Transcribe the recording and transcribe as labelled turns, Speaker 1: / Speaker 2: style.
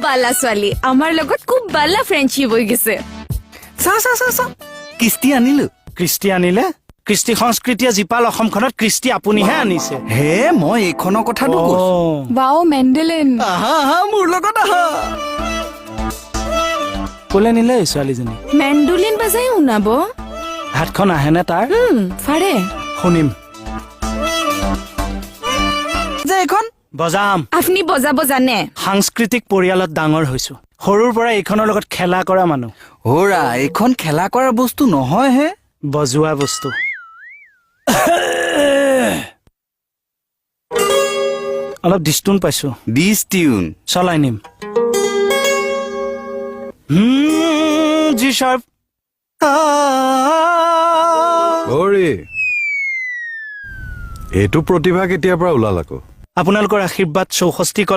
Speaker 1: বালা ছোৱালী আমাৰ লগত খুব বালা ফ্ৰেণ্ডশ্বিপ হৈ গৈছে
Speaker 2: চা কিস্তি আনিলো
Speaker 3: কৃষ্টি আনিলে কৃষ্টি সংস্কৃতিয়ে জীপাল অসমখনত কৃষ্টি আপুনিহে আনিছে
Speaker 2: হে মই এইখনৰ কথাটো কৈছো
Speaker 1: ৱাও মেণ্ডেলিন
Speaker 2: আহা মোৰ লগত আহা
Speaker 3: কোলে নিলে এই ছোৱালীজনী
Speaker 1: মেণ্ডলিন বাজাই শুনাব
Speaker 3: হাতখন আহেনে তাৰ
Speaker 1: ফাৰে
Speaker 3: শুনিম
Speaker 2: যে এইখন
Speaker 3: বজাম
Speaker 1: আপুনি বজাব জানে
Speaker 3: সাংস্কৃতিক পৰিয়ালত ডাঙৰ হৈছো সৰুৰ পৰা এইখনৰ লগত খেলা কৰা মানুহ
Speaker 2: ওৰা এইখন খেলা কৰা বস্তু নহয় হে
Speaker 3: বজোৱা বস্তু অলপ ডিষ্টুন পাইছো
Speaker 2: দিছ টিউন
Speaker 3: চলাই নিম জি শাৰ্প
Speaker 4: গৌৰী এইটো প্ৰতিভা কেতিয়াৰ পৰা ওলাল আকৌ
Speaker 3: আপোনালোকৰ আশীৰ্বাদ 64 কলা